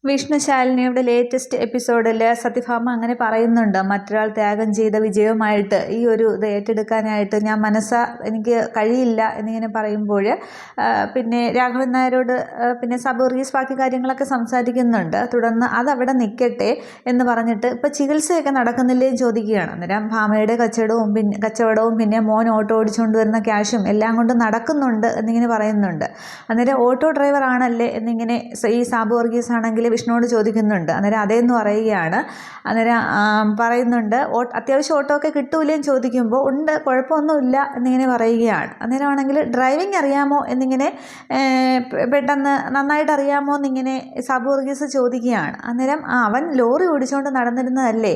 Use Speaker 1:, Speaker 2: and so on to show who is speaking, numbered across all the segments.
Speaker 1: Vishnu ശാലിനിയുടെ latest എപ്പിസോഡിൽ സത്യഭാമ അങ്ങനെ പറയുന്നുണ്ട്, മറ്റൊരാൾ ത്യാഗം ചെയ്ത വിജയവുമായിട്ട് ഈ ഒരു ഇത് ഏറ്റെടുക്കാനായിട്ട് എനിക്ക് കഴിയില്ല എന്നിങ്ങനെ പറയുമ്പോൾ പിന്നെ രാഘവൻ നായരോട് പിന്നെ സബൂർഗീസ് ബാക്കി കാര്യങ്ങളൊക്കെ സംസാരിക്കുന്നുണ്ട്. തുടർന്ന് അതവിടെ നിൽക്കട്ടെ എന്ന് പറഞ്ഞിട്ട് ഇപ്പോൾ ചികിത്സയൊക്കെ നടക്കുന്നില്ലേന്ന് ചോദിക്കുകയാണ്. അന്നേരം ഭാമയുടെ കച്ചവടവും പിന്നെ മോൻ ഓട്ടോ ഓടിച്ചുകൊണ്ട് വരുന്ന ക്യാഷും എല്ലാം കൊണ്ട് നടക്കുന്നുണ്ട് എന്നിങ്ങനെ പറയുന്നുണ്ട്. അന്നേരം ഓട്ടോ ഡ്രൈവർ ആണല്ലേ എന്നിങ്ങനെ ഈ സാബു വർഗീസ് ആണെങ്കിൽ വിഷ്ണുവോട് ചോദിക്കുന്നുണ്ട്. അന്നേരം അതേന്ന് പറയുകയാണ്. അന്നേരം പറയുന്നുണ്ട്, അത്യാവശ്യം ഓട്ടോ ഒക്കെ കിട്ടൂലേന്ന് ചോദിക്കുമ്പോൾ ഉണ്ട്, കുഴപ്പമൊന്നുമില്ല എന്നിങ്ങനെ പറയുകയാണ്. അന്നേരമാണെങ്കിൽ ഡ്രൈവിംഗ് അറിയാമോ എന്നിങ്ങനെ പെട്ടെന്ന് നന്നായിട്ട് അറിയാമോ എന്നിങ്ങനെ സാബു വർഗീസ് ചോദിക്കുകയാണ്. അന്നേരം അവൻ ലോറി ഓടിച്ചുകൊണ്ട് നടന്നിരുന്നതല്ലേ,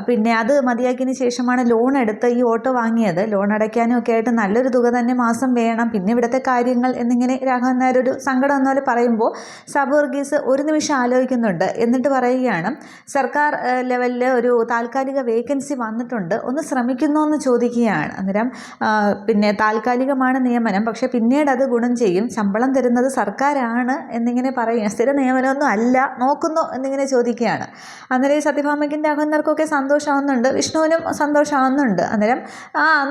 Speaker 1: പിന്നെ അത് മതിയാക്കിയതിന് ശേഷമാണ് ലോൺ എടുത്ത് ഈ ഓട്ടോ വാങ്ങിയത്. ലോൺ അടയ്ക്കാനും ഒക്കെ ആയിട്ട് നല്ലൊരു തുക തന്നെ മാസം വേണം, പിന്നെ ഇവിടുത്തെ കാര്യങ്ങൾ എന്നിങ്ങനെ രാഘവൻ നായർ ഒരു സങ്കടം എന്നപോലെ പറയുമ്പോൾ സാബു വർഗീസ് ഒരു നിമിഷം ആലോചിക്കുന്നുണ്ട്. എന്നിട്ട് പറയുകയാണ്, സർക്കാർ ലെവലിൽ ഒരു താൽക്കാലിക വേക്കൻസി വന്നിട്ടുണ്ട്, ഒന്ന് ശ്രമിക്കുന്നോ എന്ന് ചോദിക്കുകയാണ്. അന്നേരം പിന്നെ താൽക്കാലികമാണ് നിയമനം, പക്ഷേ പിന്നീട് അത് ഗുണം ചെയ്യും, ശമ്പളം തരുന്നത് സർക്കാരാണ് എന്നിങ്ങനെ പറയുക. സ്ഥിര നിയമനമൊന്നും അല്ല, നോക്കുന്നു എന്നിങ്ങനെ ചോദിക്കുകയാണ്. അന്നേരം സത്യഭാമയ്ക്കും രാഘവന്നർക്കൊക്കെ സന്തോഷമാവുന്നുണ്ട്, വിഷ്ണുവിനും സന്തോഷമാവുന്നുണ്ട്. അന്നേരം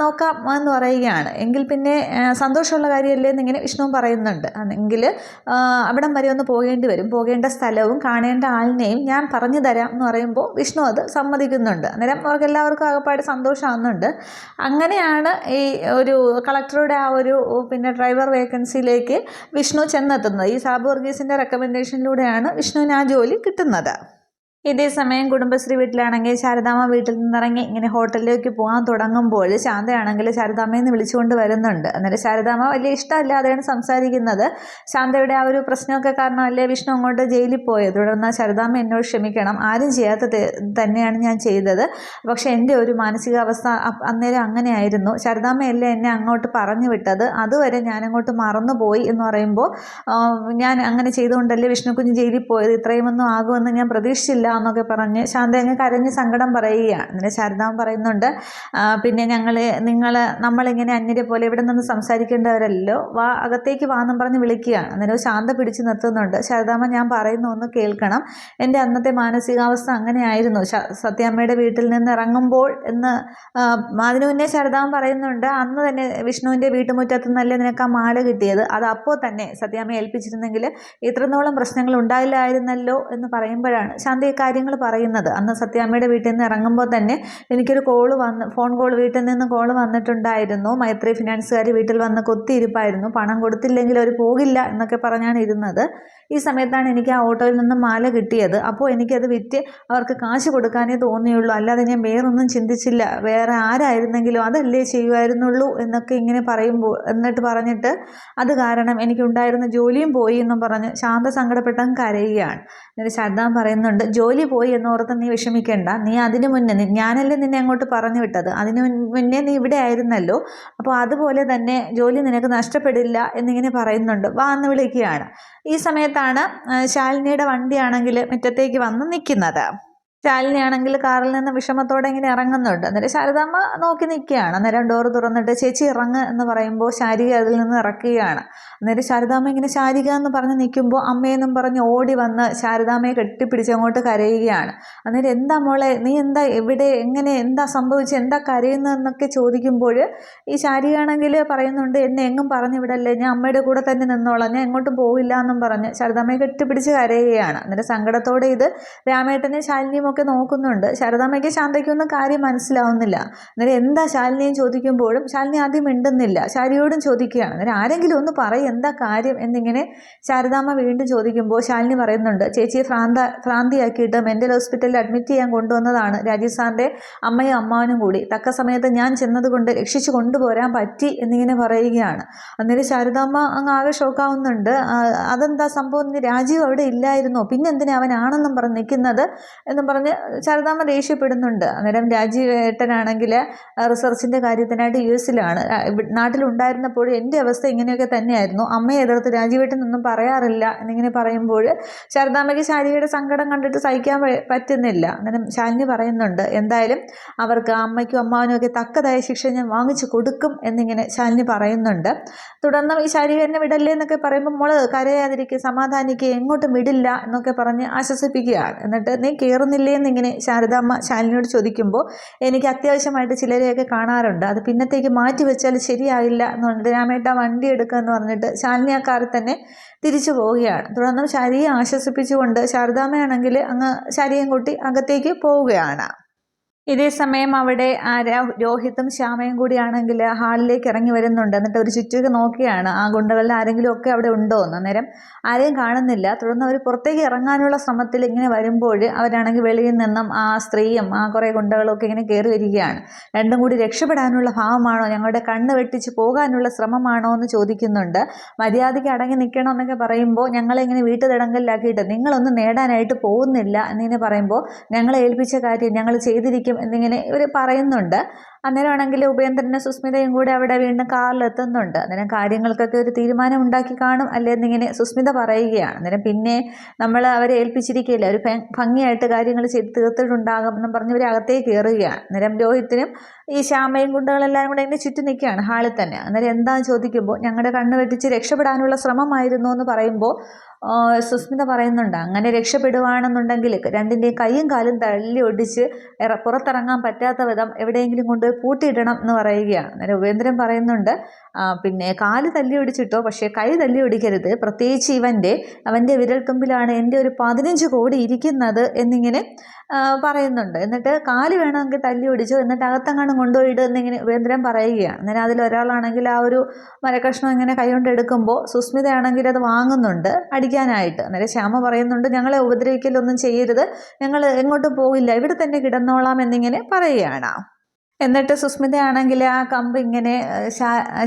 Speaker 1: നോക്കാം എന്ന് പറയുകയാണ്. എങ്കിൽ പിന്നെ സന്തോഷമുള്ള കാര്യമല്ലേ എന്നിങ്ങനെ വിഷ്ണുവും പറയുന്നുണ്ട്. എങ്കിൽ അവിടം വരെ ഒന്ന് പോകേണ്ടി വരും, പോകേണ്ട സ്ഥലവും കാണേണ്ട ആളിനെയും ഞാൻ പറഞ്ഞു തരാം എന്ന് പറയുമ്പോൾ വിഷ്ണു അത് സമ്മതിക്കുന്നുണ്ട്. അന്നേരം അവർക്ക് എല്ലാവർക്കും ആകപ്പാട് സന്തോഷമാവുന്നുണ്ട്. അങ്ങനെയാണ് ഈ ഒരു കളക്ടറുടെ ആ ഒരു പിന്നെ ഡ്രൈവർ വേക്കൻസിയിലേക്ക് വിഷ്ണു ചെന്നെത്തുന്നത്. ഈ സാബു വർഗീസിൻ്റെ റെക്കമെൻഡേഷനിലൂടെയാണ് വിഷ്ണുവിന് ആ ജോലി കിട്ടുന്നത്. ഇതേ സമയം കുടുംബശ്രീ വീട്ടിലാണെങ്കിൽ ശാരദാമ്മ വീട്ടിൽ നിന്നിറങ്ങി ഇങ്ങനെ ഹോട്ടലിലേക്ക് പോകാൻ തുടങ്ങുമ്പോൾ ശാന്തയാണെങ്കിൽ ശാരദാമ്മയെന്ന് വിളിച്ചുകൊണ്ട് വരുന്നുണ്ട്. അന്നേരം ശാരദാമ്മ വലിയ ഇഷ്ടമല്ലാതെയാണ് സംസാരിക്കുന്നത്. ശാന്തയുടെ ആ ഒരു പ്രശ്നമൊക്കെ കാരണമല്ലേ വിഷ്ണു അങ്ങോട്ട് ജയിലിൽ പോയത്. തുടർന്ന് ശാരദാമ്മ എന്നോട് ക്ഷമിക്കണം, ആരും ചെയ്യാത്ത തന്നെയാണ് ഞാൻ ചെയ്തത്, പക്ഷേ എൻ്റെ ഒരു മാനസികാവസ്ഥ അന്നേരം അങ്ങനെയായിരുന്നു. ശാരദാമ്മയല്ലേ എന്നെ അങ്ങോട്ട് പറഞ്ഞു വിട്ടത്, അതുവരെ ഞാനങ്ങോട്ട് മറന്നുപോയി എന്ന് പറയുമ്പോൾ ഞാൻ അങ്ങനെ ചെയ്തുകൊണ്ടല്ലേ വിഷ്ണുക്കുഞ്ഞ് ജയിലിൽ പോയത്, ഇത്രയുമൊന്നും ആകുമെന്ന് ഞാൻ പ്രതീക്ഷിച്ചില്ല എന്നൊക്കെ പറഞ്ഞ് ശാന്ത അങ്ങ് കരഞ്ഞ് സങ്കടം പറയുകയാണ്. അങ്ങനെ ശാരദാമ്മ പറയുന്നുണ്ട്, പിന്നെ നമ്മളിങ്ങനെ അന്യരെ പോലെ ഇവിടെ നിന്ന് സംസാരിക്കേണ്ടവരല്ലോ, അകത്തേക്ക് വാന്നും പറഞ്ഞ് വിളിക്കുകയാണ്. അന്നേരം ശാന്ത പിടിച്ചു നിർത്തുന്നുണ്ട്. ശാരദാമ്മ, ഞാൻ പറയുന്ന ഒന്ന് കേൾക്കണം, എൻ്റെ അന്നത്തെ മാനസികാവസ്ഥ അങ്ങനെയായിരുന്നു സത്യാമ്മയുടെ വീട്ടിൽ നിന്ന് ഇറങ്ങുമ്പോൾ എന്ന് അതിനു മുന്നേ ശാരദാമ്മ പറയുന്നുണ്ട്, അന്ന് തന്നെ വിഷ്ണുവിൻ്റെ വീട്ടുമുറ്റത്തു നിന്നല്ലേ നിനക്ക് ആ മാല കിട്ടിയത്, അത് അപ്പോൾ തന്നെ സത്യാമ്മയെ ഏൽപ്പിച്ചിരുന്നെങ്കിൽ ഇത്രത്തോളം പ്രശ്നങ്ങൾ ഉണ്ടായില്ലായിരുന്നല്ലോ എന്ന് പറയുമ്പോഴാണ് ശാന്ത കാര്യങ്ങൾ പറയുന്നത്. അന്ന് സത്യാമ്മയുടെ വീട്ടിൽ നിന്ന് ഇറങ്ങുമ്പോൾ തന്നെ എനിക്കൊരു ഫോൺ കോൾ വീട്ടിൽ നിന്ന് കോൾ വന്നിട്ടുണ്ടായിരുന്നു. മൈത്രി ഫിനാൻസുകാർ വീട്ടിൽ വന്ന് കൊത്തിയിരിപ്പായിരുന്നു, പണം കൊടുത്തില്ലെങ്കിൽ അവർ പോകില്ല എന്നൊക്കെ പറഞ്ഞാണ് ഇരുന്നത്. ഈ സമയത്താണ് എനിക്ക് ആ ഓട്ടോയിൽ നിന്ന് മാല കിട്ടിയത്. അപ്പോൾ എനിക്കത് വിറ്റ് അവർക്ക് കാശ് കൊടുക്കാനേ തോന്നിയുള്ളൂ, അല്ലാതെ ഞാൻ വേറൊന്നും ചിന്തിച്ചില്ല, വേറെ ആരായിരുന്നെങ്കിലും അതല്ലേ ചെയ്യുമായിരുന്നുള്ളൂ എന്നൊക്കെ ഇങ്ങനെ എന്നിട്ട് പറഞ്ഞിട്ട് അത് കാരണം എനിക്കുണ്ടായിരുന്ന ജോലിയും പോയി എന്നും പറഞ്ഞ് ശാന്ത സങ്കടപ്പെട്ടങ്ങ് കരയുകയാണ്. എന്നിട്ട് ശാരദാമ്മ പറയുന്നുണ്ട്, ജോലി പോയി എന്നോർത്ത് നീ വിഷമിക്കേണ്ട, നീ അതിനു മുന്നേ ഞാനല്ലേ നിന്നെ അങ്ങോട്ട് പറഞ്ഞു വിട്ടത്, അതിനു മുന്നേ നീ ഇവിടെ ആയിരുന്നല്ലോ, അപ്പോൾ അതുപോലെ തന്നെ ജോലി നിനക്ക് നഷ്ടപ്പെടില്ല എന്നിങ്ങനെ പറയുന്നുണ്ട്. വാ എന്ന് വിളിക്കുകയാണ്. ഈ സമയത്താണ് ശാലിനിയുടെ വണ്ടിയാണെങ്കിൽ മുറ്റത്തേക്ക് വന്ന് നിൽക്കുന്നത്. ശാലിനിയാണെങ്കിൽ കാറിൽ നിന്ന് വിഷമത്തോടെ ഇങ്ങനെ ഇറങ്ങുന്നുണ്ട്. അന്നേരം ശാരദാമ്മ നോക്കി നിൽക്കുകയാണ്. അന്നേരം ഡോർ തുറന്നിട്ട് ചേച്ചി ഇറങ്ങ് എന്ന് പറയുമ്പോൾ ശാരിക അതിൽ നിന്ന് ഇറക്കുകയാണ്. അന്നേരം ശാരദാമ്മ ഇങ്ങനെ ശാരിക എന്ന് പറഞ്ഞ് നിൽക്കുമ്പോൾ അമ്മയെന്നും പറഞ്ഞ് ഓടി വന്ന് ശാരദാമ്മയെ കെട്ടിപ്പിടിച്ച് അങ്ങോട്ട് കരയുകയാണ്. അന്നേരം എന്താ മോളെ, നീ എന്താ എവിടെ, എങ്ങനെ, എന്താ സംഭവിച്ചത്, എന്താ കരയുന്നതെന്നൊക്കെ ചോദിക്കുമ്പോൾ ഈ ശാരികയാണെങ്കിൽ പറയുന്നുണ്ട്, എന്നെ എങ്ങും പറഞ്ഞു വിടല്ലേ, ഞാൻ അമ്മയുടെ കൂടെ തന്നെ നിന്നോളാം, ഞാൻ എങ്ങോട്ടും പോവില്ല എന്നും പറഞ്ഞ് ശാരദാമ്മയെ കെട്ടിപ്പിടിച്ച് കരയുകയാണ്. അന്നേരം സങ്കടത്തോടെ ഇത് രാമേട്ടനെ ശാലിനിയും ഒക്കെ നോക്കുന്നുണ്ട്. ശാരദാമ്മയ്ക്ക് ശാന്തയ്ക്കൊന്നും കാര്യം മനസ്സിലാവുന്നില്ല. അന്നേരം എന്താ ശാലിനിയും ചോദിക്കുമ്പോഴും ശാലിനി ആദ്യം മിണ്ടുന്നില്ല. ശാരിയോടും ചോദിക്കുകയാണ്. അന്നേരം ആരെങ്കിലും ഒന്ന് പറയും എന്താ കാര്യം എന്നിങ്ങനെ ശാരദാമ്മ വീണ്ടും ചോദിക്കുമ്പോൾ ശാലിനി പറയുന്നുണ്ട്, ചേച്ചിയെ ഭ്രാന്തിയാക്കിയിട്ട് മെൻ്റൽ ഹോസ്പിറ്റലിൽ അഡ്മിറ്റ് ചെയ്യാൻ കൊണ്ടുവന്നതാണ് രാജീവ് സാറിൻ്റെ അമ്മയും അമ്മാവനും കൂടി, തക്ക സമയത്ത് ഞാൻ ചെന്നതുകൊണ്ട് രക്ഷിച്ചു കൊണ്ടുപോരാൻ പറ്റി എന്നിങ്ങനെ പറയുകയാണ്. അന്നേരം ശാരദാമ്മ അങ്ങ് ആകെ ഷോക്കാവുന്നുണ്ട്. അതെന്താ സംഭവം, രാജീവ് അവിടെ ഇല്ലായിരുന്നോ, പിന്നെ എന്തിനാ അവനാണെന്നും പറഞ്ഞ് നിൽക്കുന്നത് എന്നും പറഞ്ഞ് പറഞ്ഞ് ശാരദാമ്മ ദേഷ്യപ്പെടുന്നുണ്ട്. അന്നേരം രാജീവേട്ടനാണെങ്കിൽ റിസർച്ചിൻ്റെ കാര്യത്തിനായിട്ട് US-ലാണ്. നാട്ടിലുണ്ടായിരുന്നപ്പോഴും എൻ്റെ അവസ്ഥ ഇങ്ങനെയൊക്കെ തന്നെയായിരുന്നു, അമ്മയെ എതിർത്ത് രാജീവേട്ടനൊന്നും പറയാറില്ല എന്നിങ്ങനെ പറയുമ്പോൾ ശാരദാമ്മയ്ക്ക് ശാലിനിയുടെ സങ്കടം കണ്ടിട്ട് സഹിക്കാൻ പറ്റുന്നില്ല. അന്നേരം ശാലിനി പറയുന്നുണ്ട്, എന്തായാലും അവർക്ക് അമ്മയ്ക്കും അമ്മാവനും ഒക്കെ തക്കതായ ശിക്ഷ ഞാൻ വാങ്ങിച്ചു കൊടുക്കും എന്നിങ്ങനെ ശാലിനി പറയുന്നുണ്ട്. തുടർന്ന് ഈ ശാരീരികനെ വിടല്ലേ എന്നൊക്കെ പറയുമ്പോൾ മോള് കരയാതിരിക്കുക, സമാധാനിക്കുക, എങ്ങോട്ടും വിടില്ല എന്നൊക്കെ പറഞ്ഞ് ആശ്വസിപ്പിക്കുകയാണ്. എന്നിട്ട് നീ കയറുന്നില്ലേ എന്നിങ്ങനെ ശാരദാമ്മ ശാലിനിയോട് ചോദിക്കുമ്പോൾ എനിക്ക് അത്യാവശ്യമായിട്ട് ചിലരെയൊക്കെ കാണാറുണ്ട്, അത് പിന്നത്തേക്ക് മാറ്റി വെച്ചാൽ ശരിയായില്ല എന്ന് പറഞ്ഞിട്ട് രാമേട്ട വണ്ടി എടുക്കുക എന്ന് പറഞ്ഞിട്ട് ശാലിനി ആ കാറിൽ തന്നെ തിരിച്ചു പോവുകയാണ്. തുടർന്ന് ശാരിയെ ആശ്വസിപ്പിച്ചുകൊണ്ട് ശാരദാമ്മയാണെങ്കിൽ അങ്ങ് ശാരിയും കൂട്ടി അകത്തേക്ക് പോവുകയാണ്. ഇതേ സമയം അവിടെ രോഹിത്തും ശ്യാമയും കൂടിയാണെങ്കിൽ ഹാളിലേക്ക് ഇറങ്ങി വരുന്നുണ്ട്. എന്നിട്ട് ഒരു ചുറ്റുക നോക്കിയാണ് ആ ഗുണ്ടകളിൽ ആരെങ്കിലും ഒക്കെ അവിടെ ഉണ്ടോ എന്ന്. അന്നേരം ആരെയും കാണുന്നില്ല. തുടർന്ന് അവർ പുറത്തേക്ക് ഇറങ്ങാനുള്ള ശ്രമത്തിൽ ഇങ്ങനെ വരുമ്പോൾ അവരാണെങ്കിൽ വെളിയിൽ നിന്നും ആ സ്ത്രീയും ആ കുറേ ഗുണ്ടകളൊക്കെ ഇങ്ങനെ കയറി വരികയാണ്. രണ്ടും കൂടി രക്ഷപ്പെടാനുള്ള ഭാവമാണോ, ഞങ്ങളുടെ കണ്ണ് വെട്ടിച്ച് പോകാനുള്ള ശ്രമമാണോ എന്ന് ചോദിക്കുന്നുണ്ട്. മര്യാദയ്ക്ക് അടങ്ങി നിൽക്കണം എന്നൊക്കെ പറയുമ്പോൾ ഞങ്ങളെ ഇങ്ങനെ വീട്ടുതടങ്കലിലാക്കിയിട്ട് നിങ്ങളൊന്നും നേടാനായിട്ട് പോകുന്നില്ല എന്നിങ്ങനെ പറയുമ്പോൾ ഞങ്ങളെ ഏൽപ്പിച്ച കാര്യം ഞങ്ങൾ ചെയ്തിരിക്കും എന്നിങ്ങനെ ഇവർ പറയുന്നുണ്ട്. അന്നേരമാണെങ്കിൽ ഉപേന്ദ്രനും സുസ്മിതയും കൂടെ അവിടെ വീണ്ടും കാറിലെത്തുന്നുണ്ട്. അന്നേരം കാര്യങ്ങൾക്കൊക്കെ ഒരു തീരുമാനം ഉണ്ടാക്കി കാണും അല്ലേ എന്നിങ്ങനെ സുസ്മിത പറയുകയാണ്. അന്നേരം പിന്നെ നമ്മൾ അവരെ ഏൽപ്പിച്ചിരിക്കുകയില്ല, ഒരു ഭംഗിയായിട്ട് കാര്യങ്ങൾ ചെയ്ത് തീർത്തിട്ടുണ്ടാകും എന്നും പറഞ്ഞ് ഇവർ അകത്തേക്ക് കയറുകയാണ്. അന്നേരം രോഹിത്തിനും ഈ ശ്യാമയും ഗുണ്ടകളെല്ലാം കൂടെ ഇങ്ങനെ ചുറ്റും നിൽക്കുകയാണ് ഹാളിൽ തന്നെ. അന്നേരം എന്താണെന്ന് ചോദിക്കുമ്പോൾ ഞങ്ങളുടെ കണ്ണ് വെട്ടിച്ച് രക്ഷപ്പെടാനുള്ള ശ്രമമായിരുന്നു എന്ന് പറയുമ്പോൾ സുസ്മിത പറയുന്നുണ്ട്, അങ്ങനെ രക്ഷപ്പെടുവാണെന്നുണ്ടെങ്കിൽ രണ്ടിൻ്റെയും കൈയും കാലും തള്ളി ഒടിച്ച് പുറത്തിറങ്ങാൻ പറ്റാത്ത വിധം എവിടെയെങ്കിലും കൊണ്ട് പൂട്ടിയിടണം എന്ന് പറയുകയാണ്. അന്നേരം ഉപേന്ദ്രൻ പറയുന്നുണ്ട്, പിന്നെ കാല് തല്ലി ഒടിച്ചിട്ടോ, പക്ഷേ കൈ തല്ലി ഒടിക്കരുത്, പ്രത്യേകിച്ച് അവൻ്റെ വിരൽത്തുമ്പിലാണ് എൻ്റെ ഒരു 15 കോടി ഇരിക്കുന്നത് എന്നിങ്ങനെ പറയുന്നുണ്ട്. എന്നിട്ട് കാല് വേണമെങ്കിൽ തല്ലി ഒടിച്ചോ, എന്നിട്ട് അകത്തങ്ങാനും കൊണ്ടുപോയിട് എന്നിങ്ങനെ ഉപേന്ദ്രൻ പറയുകയാണ്. അന്നേരം അതിലൊരാളാണെങ്കിൽ ആ ഒരു മരക്കഷ്ണം ഇങ്ങനെ കൈകൊണ്ട് എടുക്കുമ്പോൾ സുസ്മിതയാണെങ്കിൽ അത് വാങ്ങുന്നുണ്ട് അടിക്കാനായിട്ട്. അന്നേരം ശ്യാമ പറയുന്നുണ്ട്, ഞങ്ങളെ ഉപദ്രവിക്കലൊന്നും ചെയ്യരുത്, ഞങ്ങൾ എങ്ങോട്ടും പോകില്ല, ഇവിടെ തന്നെ കിടന്നോളാം എന്നിങ്ങനെ പറയുകയാണ്. എന്നിട്ട് സുസ്മിതയാണെങ്കിൽ ആ കമ്പ് ഇങ്ങനെ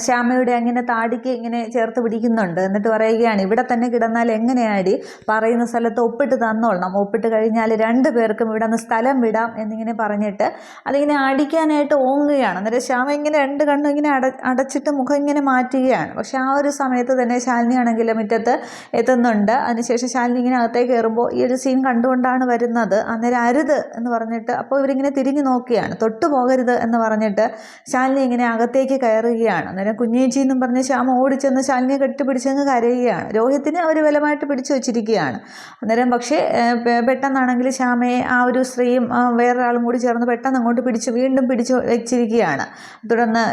Speaker 1: ശ്യാമയുടെ അങ്ങനെ താടിക്ക് ഇങ്ങനെ ചേർത്ത് പിടിക്കുന്നുണ്ട്. എന്നിട്ട് പറയുകയാണ്, ഇവിടെ തന്നെ കിടന്നാൽ എങ്ങനെയാടി, പറയുന്ന സ്ഥലത്ത് ഒപ്പിട്ട് തന്നോളണം, ഒപ്പിട്ട് കഴിഞ്ഞാൽ 2 പേർക്കും ഇവിടെ നിന്ന് സ്ഥലം വിടാം എന്നിങ്ങനെ പറഞ്ഞിട്ട് അതിങ്ങനെ അടിക്കാനായിട്ട് ഓങ്ങുകയാണ്. അന്നേരം ശ്യാമ ഇങ്ങനെ 2 കണ്ണും ഇങ്ങനെ അടച്ചിട്ട് മുഖം ഇങ്ങനെ മാറ്റുകയാണ്. പക്ഷെ ആ ഒരു സമയത്ത് തന്നെ ശാലിനി ആണെങ്കിൽ മുറ്റത്ത് എത്തുന്നുണ്ട്. അതിനുശേഷം ശാലിനി ഇങ്ങനെ അകത്തേക്ക് കയറുമ്പോൾ ഈ ഒരു സീൻ കണ്ടുകൊണ്ടാണ് വരുന്നത്. അന്നേരം അരുത് എന്ന് പറഞ്ഞിട്ട് അപ്പോൾ ഇവരിങ്ങനെ തിരിഞ്ഞു നോക്കുകയാണ്. തൊട്ടു പോകരുത് എന്ന് പറഞ്ഞിട്ട് ശാലിനി ഇങ്ങനെ അകത്തേക്ക് കയറുകയാണ്. അന്നേരം കുഞ്ഞേച്ചി എന്നും പറഞ്ഞ് ശ്യാമ ഓടിച്ചെന്ന് ശാലിനിയെ കെട്ടിപ്പിടിച്ചങ്ങ് കരയുകയാണ്. രോഹിത്തിനെ അവർ ബലമായിട്ട് പിടിച്ചു വെച്ചിരിക്കുകയാണ്. അന്നേരം പക്ഷേ പെട്ടെന്നാണെങ്കിൽ ശ്യാമയെ ആ ഒരു സ്ത്രീയും വേറൊരാളും കൂടി ചേർന്ന് പെട്ടെന്ന് അങ്ങോട്ട് വീണ്ടും പിടിച്ചു വെച്ചിരിക്കുകയാണ്. തുടർന്ന്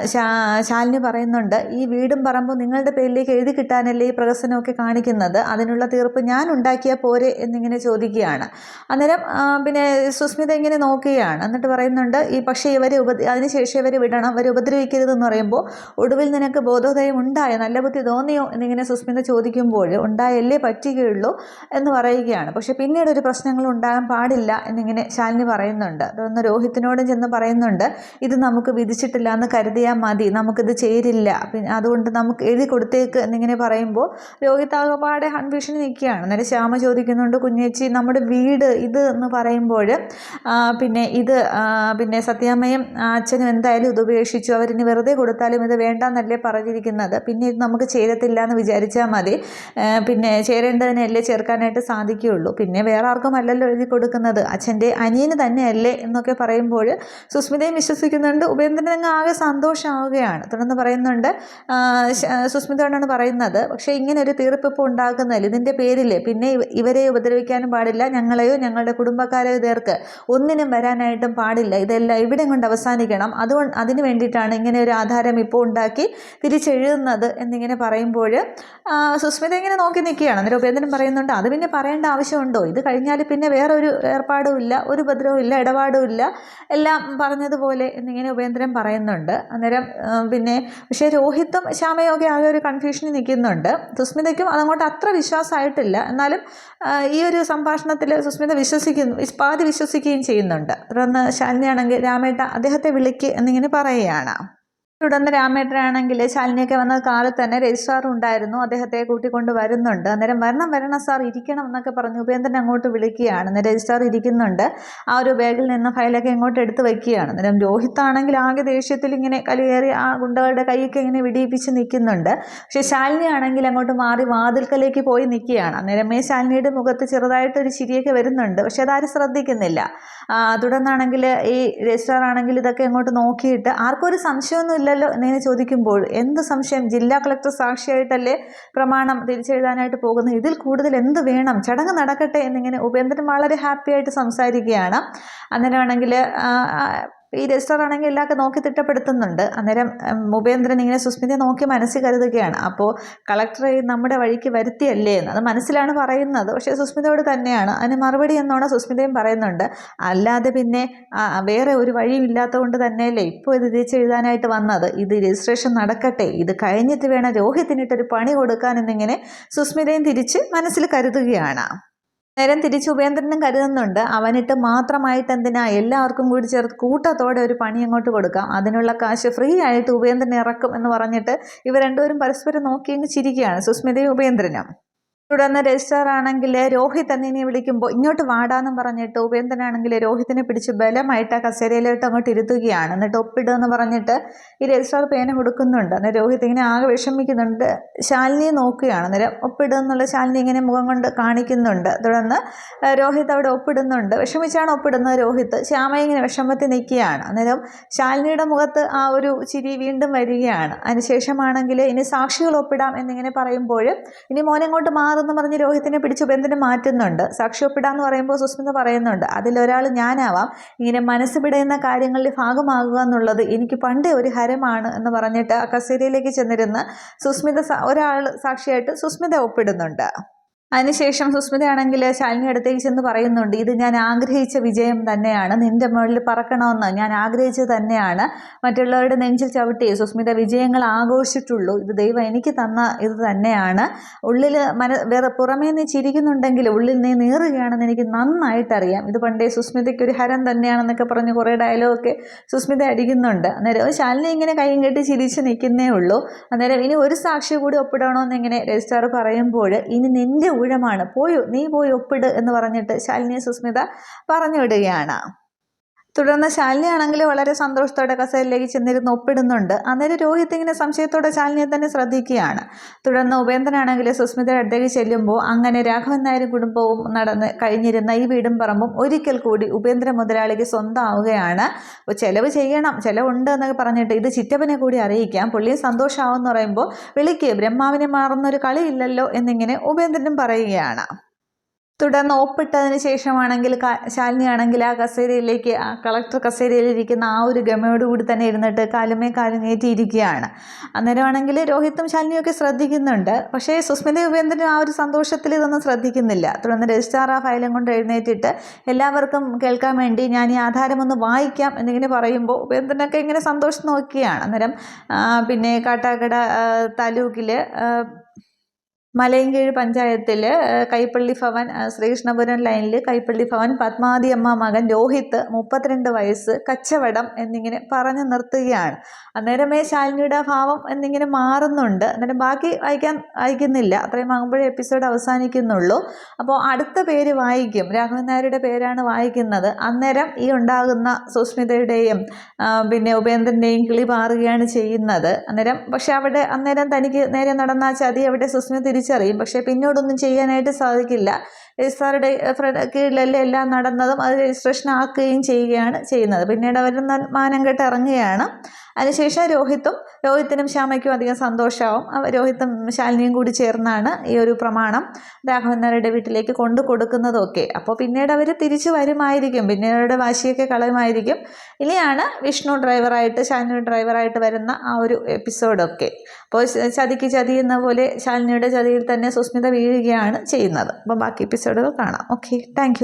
Speaker 1: ശാലിനി പറയുന്നുണ്ട്, ഈ വീടും പറമ്പും നിങ്ങളുടെ പേരിലേക്ക് എഴുതി കിട്ടാനല്ലേ ഈ പ്രഹസനമൊക്കെ കാണിക്കുന്നത്, അതിനുള്ള തീർപ്പ് ഞാൻ ഉണ്ടാക്കിയാൽ പോരെ എന്നിങ്ങനെ ചോദിക്കുകയാണ്. അന്നേരം പിന്നെ സുസ്മിത ഇങ്ങനെ നോക്കുകയാണ്. എന്നിട്ട് പറയുന്നുണ്ട്, ഈ പക്ഷേ അതിനുശേഷം ഇവരെ വിടണം, അവരെ ഉപദ്രവിക്കരുതെന്ന് പറയുമ്പോൾ ഒടുവിൽ നിനക്ക് ബോധോദയം ഉണ്ടായോ, നല്ല ബുദ്ധി തോന്നിയോ എന്നിങ്ങനെ സുസ്മിത ചോദിക്കുമ്പോൾ ഉണ്ടായല്ലേ പറ്റുകയുള്ളൂ എന്ന് പറയുകയാണ്. പക്ഷെ പിന്നീട് ഒരു പ്രശ്നങ്ങൾ ഉണ്ടാകാൻ പാടില്ല എന്നിങ്ങനെ ശാലിനി പറയുന്നുണ്ട്. അതൊന്ന് രോഹിത്തിനോടും ചെന്ന് പറയുന്നുണ്ട്, ഇത് നമുക്ക് വിധിച്ചിട്ടില്ല എന്ന് കരുതിയാൽ മതി, നമുക്കിത് ചേരില്ല, പിന്നെ അതുകൊണ്ട് നമുക്ക് എഴുതി കൊടുത്തേക്ക് എന്നിങ്ങനെ പറയുമ്പോൾ രോഹിത്ത് ആകെപ്പാടെ കൺഫ്യൂഷനിൽ നിൽക്കുകയാണ്. അന്നേരം ശ്യാമ ചോദിക്കുന്നുണ്ട്, കുഞ്ഞേച്ചി നമ്മുടെ വീട് ഇത് എന്ന് പറയുമ്പോൾ പിന്നെ സത്യാമ്മയും അച്ഛനും എന്തായാലും ഇത് ഉപേക്ഷിച്ചു, അവരിനി വെറുതെ കൊടുത്താലും ഇത് വേണ്ടെന്നല്ലേ പറഞ്ഞിരിക്കുന്നത്, പിന്നെ ഇത് നമുക്ക് ചേരത്തില്ല എന്ന് വിചാരിച്ചാൽ മതി, പിന്നെ ചേരേണ്ടതിനല്ലേ ചേർക്കാനായിട്ട് സാധിക്കുകയുള്ളൂ, പിന്നെ വേറെ ആർക്കും അല്ലല്ലോ എഴുതി കൊടുക്കുന്നത്, അച്ഛൻ്റെ അനിയന് തന്നെയല്ലേ എന്നൊക്കെ പറയുമ്പോൾ സുസ്മിതയും വിശ്വസിക്കുന്നുണ്ട്. ഉപേന്ദ്രൻ അങ്ങ് ആകെ സന്തോഷമാവുകയാണ്. തുടർന്ന് പറയുന്നുണ്ട്, സുസ്മിതയോടാണ് പറയുന്നത്, പക്ഷേ ഇങ്ങനെ ഒരു തീർപ്പിപ്പോൾ ഉണ്ടാക്കുന്നതിൽ ഇതിൻ്റെ പേരിൽ പിന്നെ ഇവരെ ഉപദ്രവിക്കാനും പാടില്ല, ഞങ്ങളെയോ ഞങ്ങളുടെ കുടുംബക്കാരെയോ ഇവർക്ക് ഒന്നിനും വരാനായിട്ടും പാടില്ല, ഇതെല്ലാം ഇവിടെ കൊണ്ട് അവസാനിക്കണം, അതിന് വേണ്ടിയിട്ടാണ് ഇങ്ങനെ ഒരു ആധാരം ഇപ്പോൾ ഉണ്ടാക്കി തിരിച്ചെഴുതുന്നത് എന്നിങ്ങനെ പറയുമ്പോൾ സുസ്മിത ഇങ്ങനെ നോക്കി നിൽക്കുകയാണ്. അന്നേരം ഉപേന്ദ്രൻ പറയുന്നുണ്ട്, അത് പിന്നെ പറയേണ്ട ആവശ്യമുണ്ടോ, ഇത് കഴിഞ്ഞാൽ പിന്നെ വേറൊരു ഏർപ്പാടും ഇല്ല, ഒരു ഉപദ്രവവും ഇല്ല, ഇടപാടും ഇല്ല, എല്ലാം പറഞ്ഞതുപോലെ എന്നിങ്ങനെ ഉപേന്ദ്രൻ പറയുന്നുണ്ട്. അന്നേരം പക്ഷേ രോഹിത്തും ശ്യാമയും ഒക്കെ ആകെ ഒരു കൺഫ്യൂഷനിൽ നിൽക്കുന്നുണ്ട്. സുസ്മിതയ്ക്കും അതങ്ങോട്ട് അത്ര വിശ്വാസമായിട്ടില്ല, എന്നാലും ഈ ഒരു സംഭാഷണത്തിൽ സുസ്മിത പാതി വിശ്വസിക്കുകയും ചെയ്യുന്നുണ്ട്. തുടർന്ന് ശാലിനിയാണെങ്കിൽ രാമേട്ട അദ്ദേഹത്തെ വിളിക്ക് എന്നിങ്ങനെ പറയുകയാണ്. തുടർന്ന് രാമേട്ടനാണെങ്കിൽ ശാലിനിയൊക്കെ വന്ന കാറിൽ തന്നെ രജിസ്ട്രാർ ഉണ്ടായിരുന്നു, അദ്ദേഹത്തെ കൂട്ടിക്കൊണ്ട് വരുന്നുണ്ട്. അന്നേരം വരണം സാർ, ഇരിക്കണം എന്നൊക്കെ പറഞ്ഞു ഉപേന്ദ്രൻ അങ്ങോട്ട് വിളിക്കുകയാണ്. അന്നേരം രജിസ്ട്രാർ ഇരിക്കുന്നുണ്ട്. ആ ഒരു ബാഗിൽ നിന്ന് ഫയലൊക്കെ ഇങ്ങോട്ട് എടുത്ത് വയ്ക്കുകയാണ്. അന്നേരം രോഹിത്താണെങ്കിൽ ആകെ ദേഷ്യത്തിൽ ഇങ്ങനെ കലിയേറി ആ ഗുണ്ടകളുടെ കൈയൊക്കെ ഇങ്ങനെ വിടിയിപ്പിച്ച് നിൽക്കുന്നുണ്ട്. പക്ഷേ ശാലിനി ആണെങ്കിൽ അങ്ങോട്ട് മാറി വാതിൽക്കലേക്ക് പോയി നിൽക്കുകയാണ്. അന്നേരമേ ശാലിനിയുടെ മുഖത്ത് ചെറുതായിട്ടൊരു ചിരിയൊക്കെ വരുന്നുണ്ട്. പക്ഷെ അതാരും ശ്രദ്ധിക്കുന്നില്ല. തുടർന്നാണെങ്കിൽ ഈ രജിസ്ട്രാർ ആണെങ്കിൽ ഇതൊക്കെ അങ്ങോട്ട് നോക്കിയിട്ട് ആർക്കും ഒരു സംശയമൊന്നും ഇല്ലല്ലോ എന്നിങ്ങനെ ചോദിക്കുമ്പോൾ, എന്ത് സംശയം, ജില്ലാ കളക്ടർ സാക്ഷിയായിട്ടല്ലേ പ്രമാണം തിരിച്ചെഴുതാനായിട്ട് പോകുന്നത്, ഇതിൽ കൂടുതൽ എന്ത് വേണം, ചടങ്ങ് നടക്കട്ടെ എന്നിങ്ങനെ ഉപേന്ദ്രൻ വളരെ ഹാപ്പി ആയിട്ട് സംസാരിക്കുകയാണ്. അന്നേരമാണെങ്കിൽ ഈ രജിസ്ട്രാർ ആണെങ്കിൽ എല്ലാവർക്കും നോക്കി തിട്ടപ്പെടുത്തുന്നുണ്ട്. അന്നേരം ഉപേന്ദ്രൻ ഇങ്ങനെ സുസ്മിതയെ നോക്കി മനസ്സിൽ കരുതുകയാണ്. അപ്പോൾ കളക്ടറെ നമ്മുടെ വഴിക്ക് വരുത്തിയല്ലേ എന്ന്, അത് മനസ്സിലാണ് പറയുന്നത്, പക്ഷേ സുസ്മിതയോട് തന്നെയാണ്. അതിന് മറുപടി എന്നോണം സുസ്മിതയും പറയുന്നുണ്ട്, അല്ലാതെ പിന്നെ വേറെ ഒരു വഴിയും ഇല്ലാത്തത് കൊണ്ട് തന്നെയല്ലേ ഇപ്പോൾ ഇത് തിരിച്ചെഴുതാനായിട്ട് വന്നത്, ഇത് രജിസ്ട്രേഷൻ നടക്കട്ടെ, ഇത് കഴിഞ്ഞിട്ട് വേണം രോഹിത്തിനിട്ടൊരു പണി കൊടുക്കാൻ എന്നിങ്ങനെ സുസ്മിതയും തിരിച്ച് മനസ്സിൽ കരുതുകയാണ്. നേരം തിരിച്ച് ഉപേന്ദ്രനും കരുതുന്നുണ്ട്, അവനിട്ട് മാത്രമായിട്ട് എന്തിനാ, എല്ലാവർക്കും കൂടി ചേർത്ത് കൂട്ടത്തോടെ ഒരു പണി അങ്ങോട്ട് കൊടുക്കാം, അതിനുള്ള കാശ് ഫ്രീ ആയിട്ട് ഉപേന്ദ്രൻ ഇറക്കും എന്ന് പറഞ്ഞിട്ട് ഇവർ രണ്ടുപേരും പരസ്പരം നോക്കിയങ്ങ് ചിരിക്കുകയാണ്, സുസ്മിതയും ഉപേന്ദ്രനും. തുടർന്ന് രജിസ്ട്രാർ ആണെങ്കിൽ രോഹിത് എന്നിനെ വിളിക്കുമ്പോൾ ഇങ്ങോട്ട് വാടാന്നും പറഞ്ഞിട്ട് ഉപേന്ദ്രനാണെങ്കിൽ രോഹിത്തിനെ പിടിച്ച് ബലമായിട്ട് ആ കസേരയിലോട്ട് അങ്ങോട്ട് ഇരുത്തുകയാണ്. എന്നിട്ട് ഒപ്പിടുമെന്ന് പറഞ്ഞിട്ട് ഈ രജിസ്ട്രാർ പേന കൊടുക്കുന്നുണ്ട്. അന്നേരം രോഹിത് ഇങ്ങനെ ആകെ വിഷമിക്കുന്നുണ്ട്. ശാലിനിയെ നോക്കുകയാണ്. അന്നേരം ഒപ്പിടുന്നുള്ള ശാലിനി ഇങ്ങനെ മുഖം കൊണ്ട് കാണിക്കുന്നുണ്ട്. തുടർന്ന് രോഹിത് അവിടെ ഒപ്പിടുന്നുണ്ട്. വിഷമിച്ചാണ് ഒപ്പിടുന്നത് രോഹിത്. ശ്യാമ ഇങ്ങനെ വിഷമത്തിൽ നിൽക്കുകയാണ്. അന്നേരം ശാലിനിയുടെ മുഖത്ത് ആ ഒരു ചിരി വീണ്ടും വരികയാണ്. അതിനുശേഷമാണെങ്കിൽ ഇനി സാക്ഷികൾ ഒപ്പിടാം എന്നിങ്ങനെ പറയുമ്പോൾ ഇനി മോനെങ്ങോട്ട് എന്ന് പറഞ്ഞ് രോഹിത്തിനെ പിടിച്ച് ഉപേന്ദ്രനെ മാറ്റുന്നുണ്ട്. സാക്ഷി ഒപ്പിടാന്ന് പറയുമ്പോൾ സുസ്മിത പറയുന്നുണ്ട്, അതിലൊരാൾ ഞാനാവാം, ഇങ്ങനെ മനസ്സ് പിടയുന്ന കാര്യങ്ങളിൽ ഭാഗമാകുക എന്നുള്ളത് എനിക്ക് പണ്ടേ ഒരു ഹരമാണ് എന്ന് പറഞ്ഞിട്ട് ആ കസേരയിലേക്ക് ചെന്നിരുന്ന് സുസ്മിത ഒരാൾ സാക്ഷിയായിട്ട് സുസ്മിത ഒപ്പിടുന്നുണ്ട്. അതിനുശേഷം സുസ്മിതയാണെങ്കിൽ ശാലിനി അടുത്തേക്ക് ചെന്ന് പറയുന്നുണ്ട്, ഇത് ഞാൻ ആഗ്രഹിച്ച വിജയം തന്നെയാണ്, നിന്റെ മുകളിൽ പറക്കണമെന്ന് ഞാൻ ആഗ്രഹിച്ചത് തന്നെയാണ്, മറ്റുള്ളവരുടെ നെഞ്ചിൽ ചവിട്ടി സുസ്മിത വിജയങ്ങൾ ആഘോഷിച്ചിട്ടുള്ളൂ, ഇത് ദൈവം എനിക്ക് തന്ന ഇത് തന്നെയാണ്, ഉള്ളിൽ പുറമേ നീ ചിരിക്കുന്നുണ്ടെങ്കിൽ ഉള്ളിൽ നീ നീറുകയാണെന്ന് എനിക്ക് നന്നായിട്ടറിയാം, ഇത് പണ്ടേ സുസ്മിതയ്ക്കൊരു ഹരം തന്നെയാണെന്നൊക്കെ പറഞ്ഞ് കുറേ ഡയലോഗൊക്കെ സുസ്മിത അടിക്കുന്നുണ്ട്. അന്നേരം ശാലിനി ഇങ്ങനെ കൈയും കെട്ടി ചിരിച്ച് നിൽക്കുന്നേ ഉള്ളൂ. അന്നേരം ഇനി ഒരു സാക്ഷി കൂടി ഒപ്പിടണമെന്നിങ്ങനെ രജിസ്ട്രാർ പറയുമ്പോൾ, ഇനി നിന്റെ ഊഴമാണ്, നീ പോയി ഒപ്പിട് എന്ന് പറഞ്ഞിട്ട് ശാലിനിയെ സുസ്മിത പറഞ്ഞു വിടുകയാണ്. തുടർന്ന് ശാലിനി ആണെങ്കിൽ വളരെ സന്തോഷത്തോടെ കസേരയിലേക്ക് ചെന്നിരുന്ന് ഒപ്പിടുന്നുണ്ട്. അന്നേരം രോഹിത് ഇങ്ങനെ സംശയത്തോടെ ശാലിനിയെ തന്നെ ശ്രദ്ധിക്കുകയാണ്. തുടർന്ന് ഉപേന്ദ്രനാണെങ്കിൽ സുസ്മിതയുടെ അടുത്തേക്ക് ചെല്ലുമ്പോൾ അങ്ങനെ രാഘവൻ നായരും കുടുംബവും നടന്ന് കഴിഞ്ഞിരുന്ന ഈ വീടും പറമ്പും ഒരിക്കൽ കൂടി ഉപേന്ദ്ര മുതലാളിക്ക് സ്വന്തമാവുകയാണ്. അപ്പോൾ ചിലവ് ചെയ്യണം, ചിലവുണ്ട് എന്നൊക്കെ പറഞ്ഞിട്ട് ഇത് ചിറ്റപ്പനെ കൂടി അറിയിക്കാം, പുള്ളിയും സന്തോഷമാവെന്ന് പറയുമ്പോൾ വിളിക്ക്, ബ്രഹ്മാവിനെ മാറുന്നൊരു കളിയില്ലല്ലോ എന്നിങ്ങനെ ഉപേന്ദ്രനും പറയുകയാണ്. തുടർന്ന് ഒപ്പിട്ടതിന് ശേഷമാണെങ്കിൽ ശാലിനി ആണെങ്കിൽ ആ കസേരയിലേക്ക്, ആ കളക്ടർ കസേരയിലിരിക്കുന്ന ആ ഒരു ഗമയോടുകൂടി തന്നെ ഇരുന്നിട്ട് കാലും കയറ്റിയിരിക്കുകയാണ്. അന്നേരമാണെങ്കിൽ രോഹിത്തും ശാലിനിയൊക്കെ ശ്രദ്ധിക്കുന്നുണ്ട്. പക്ഷേ സുസ്മിത ഉപേന്ദ്രനും ആ ഒരു സന്തോഷത്തിൽ ഇതൊന്നും ശ്രദ്ധിക്കുന്നില്ല. തുടർന്ന് രജിസ്ട്രാർ ആ ഫയലും കൊണ്ട് എഴുന്നേറ്റിട്ട് എല്ലാവർക്കും കേൾക്കാൻ വേണ്ടി ഞാൻ ഈ ആധാരം ഒന്ന് വായിക്കാം എന്നിങ്ങനെ പറയുമ്പോൾ ഉപേന്ദ്രനൊക്കെ ഇങ്ങനെ സന്തോഷം നോക്കുകയാണ്. അന്നേരം പിന്നെ കാട്ടാക്കട താലൂക്കിൽ മലയൻകീഴ് പഞ്ചായത്തിൽ കൈപ്പള്ളി ഭവൻ, ശ്രീകൃഷ്ണപുരം ലൈനിൽ കൈപ്പള്ളി ഭവൻ, പത്മാവതി അമ്മ മകൻ രോഹിത്ത്, 32 വയസ്സ്, കച്ചവടം എന്നിങ്ങനെ പറഞ്ഞു നിർത്തുകയാണ്. അന്നേരമേ ശാലിനിയുടെ ഭാവം എന്നിങ്ങനെ മാറുന്നുണ്ട്. അന്നേരം ബാക്കി വായിക്കുന്നില്ല, അത്രയും ആകുമ്പോഴേ എപ്പിസോഡ് അവസാനിക്കുന്നുള്ളൂ. അപ്പോൾ അടുത്ത പേര് വായിക്കും, രാഘവൻ നായരുടെ പേരാണ് വായിക്കുന്നത്. അന്നേരം ഈ ഉണ്ടാകുന്ന സുസ്മിതയുടെയും പിന്നെ ഉപേന്ദ്രൻ്റെയും കിളി പാറുകയാണ് ചെയ്യുന്നത്. പക്ഷെ അവിടെ അന്നേരം തനിക്ക് നേരെ നടന്ന ചതി അവിടെ സുസ്മിത തിരിച്ചറിയും. പക്ഷേ പിന്നീടൊന്നും ചെയ്യാനായിട്ട് സാധിക്കില്ല. രജിസ്ട്രാറുടെ കീഴിലല്ലേ എല്ലാം നടന്നതും, അത് രജിസ്ട്രേഷൻ ആക്കുകയും ചെയ്യുന്നത്. പിന്നീട് അവർ മാനം കെട്ട് ഇറങ്ങുകയാണ്. അതിനുശേഷം രോഹിത്തിനും ശ്യാമയ്ക്കും അധികം സന്തോഷമാവും. രോഹിത്തും ശാലിനിയും കൂടി ചേർന്നാണ് ഈ ഒരു പ്രമാണം രാഘവൻ നായരുടെ വീട്ടിലേക്ക് കൊണ്ടു കൊടുക്കുന്നതൊക്കെ. അപ്പോൾ പിന്നീട് അവർ തിരിച്ചു വരുമായിരിക്കും, പിന്നീട് വാശിയൊക്കെ കളയുമായിരിക്കും. ഇനിയാണ് വിഷ്ണു ഡ്രൈവറായിട്ട്, ശാലിനി ഡ്രൈവറായിട്ട് വരുന്ന ആ ഒരു എപ്പിസോഡൊക്കെ. അപ്പോൾ ചതിക്ക് ചതി എന്ന പോലെ ശാലിനിയുടെ ചതിയിൽ തന്നെ സുസ്മിത വീഴുകയാണ് ചെയ്യുന്നത്. അപ്പോൾ ബാക്കി എപ്പിസോഡുകൾ കാണാം. Okay, thank